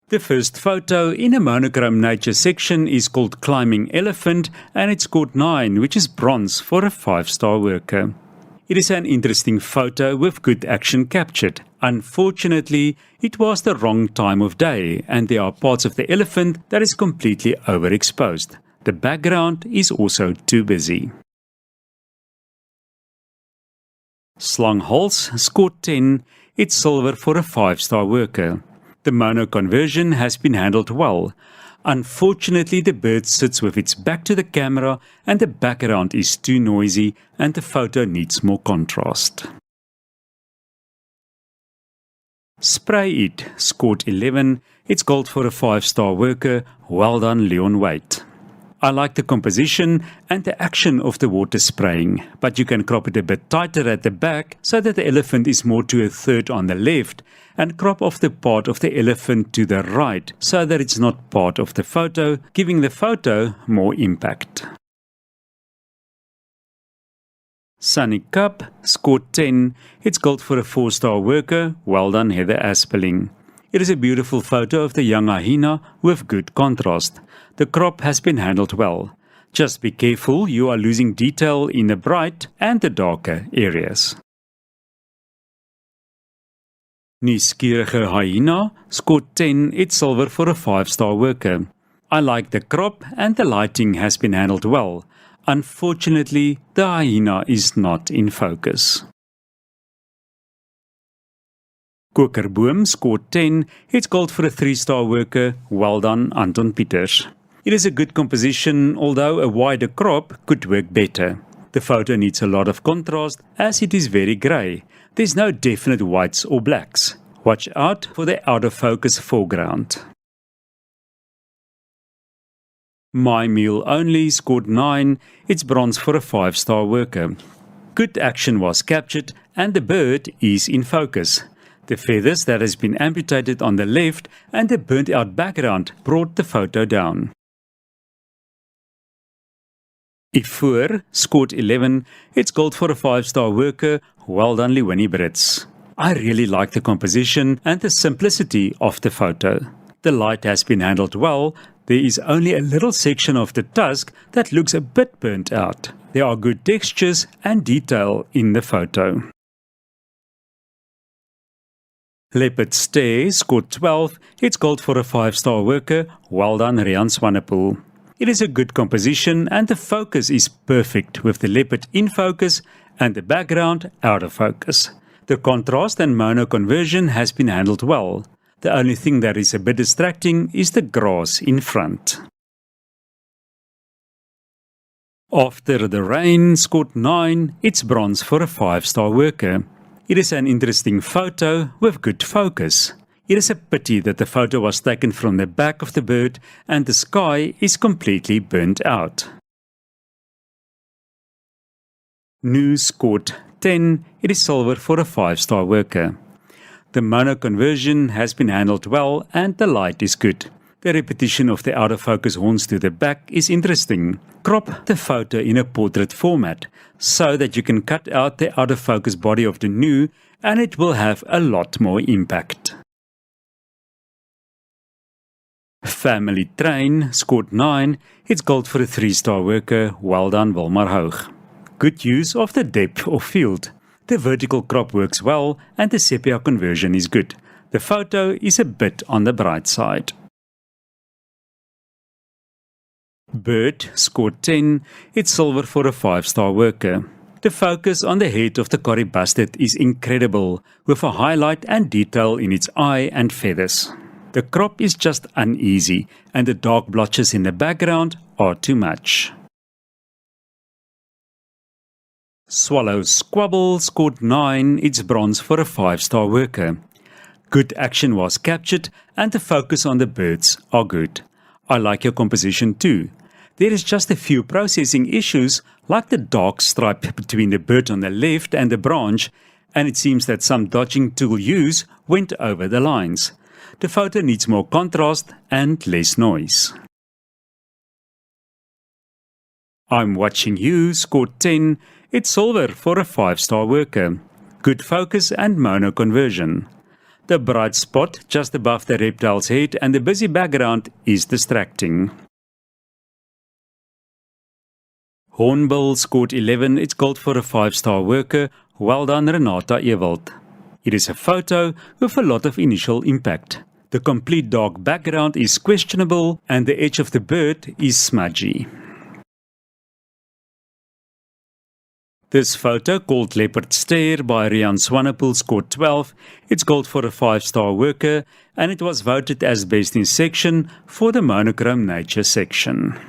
The first photo in a monochrome nature section is called Climbing Elephant and it scored 9, which is bronze for a 5-star worker. It is an interesting photo with good action captured. Unfortunately, it was the wrong time of day and there are parts of the elephant that is completely overexposed. The background is also too busy. Slanghols scored 10, it's silver for a 5-star worker. The mono conversion has been handled well. Unfortunately, the bird sits with its back to the camera and the background is too noisy and the photo needs more contrast. Spray It scored 11, it's gold for a 5-star worker, well done Leon Waite. I like the composition and the action of the water spraying, but you can crop it a bit tighter at the back so that the elephant is more to a third on the left and crop off the part of the elephant to the right so that it's not part of the photo, giving the photo more impact. Sunny Cup scored 10, it's gold for a 4-star worker, well done Heather Aspeling. It is a beautiful photo of the young hyena with good contrast. The crop has been handled well. Just be careful, you are losing detail in the bright and the darker areas. Nuuskierige hyena scored 10, it's silver for a 5-star worker. I like the crop and the lighting has been handled well. Unfortunately, the hyena is not in focus. Kokerboom scored 10, it's gold for a 3-star worker, well done Anton Pieters. It is a good composition, although a wider crop could work better. The photo needs a lot of contrast as it is very grey. There's no definite whites or blacks. Watch out for the out of focus foreground. My Meal Only scored 9, it's bronze for a 5-star worker. Good action was captured and the bird is in focus. The feathers that has been amputated on the left and the burnt out background brought the photo down. Ivoor scored 11, it's gold for a 5-star worker, well done Lewinnie Brits. I really like the composition and the simplicity of the photo. The light has been handled well, there is only a little section of the tusk that looks a bit burnt out. There are good textures and detail in the photo. Leopard Stare scored 12, it's gold for a 5-star worker, well done Rian Swanepoel. It is a good composition and the focus is perfect with the leopard in focus and the background out of focus. The contrast and mono conversion has been handled well. The only thing that is a bit distracting is the grass in front. After the Rain scored 9, it's bronze for a 5-star worker. It is an interesting photo with good focus. It is a pity that the photo was taken from the back of the bird and the sky is completely burnt out. Nu scored 10, it is silver for a 5-star worker. The mono conversion has been handled well and the light is good. The repetition of the out of focus horns to the back is interesting. Crop the photo in a portrait format so that you can cut out the out of focus body of the nu and it will have a lot more impact. Family Train scored 9, it's gold for a 3-star worker, well done Wilmar Hoog. Good use of the depth of field. The vertical crop works well and the sepia conversion is good. The photo is a bit on the bright side. Bird scored 10, it's silver for a 5-star worker. The focus on the head of the Corrie Bastard is incredible, with a highlight and detail in its eye and feathers. The crop is just uneasy and the dark blotches in the background are too much. Swallow Squabble scored 9, it's bronze for a 5-star worker. Good action was captured and the focus on the birds are good. I like your composition too. There is just a few processing issues like the dark stripe between the bird on the left and the branch, and it seems that some dodging tool use went over the lines. The photo needs more contrast and less noise. I'm Watching You scored 10, it's silver for a 5-star worker. Good focus and mono conversion. The bright spot just above the reptile's head and the busy background is distracting. Hornbill scored 11, it's gold for a 5-star worker. Well done, Renata Ewald. It is a photo with a lot of initial impact. The complete dark background is questionable and the edge of the bird is smudgy. This photo, called Leopard Stare by Rian Swanepoel, scored 12. It's gold for a 5-star worker and it was voted as best in section for the Monochrome Nature section.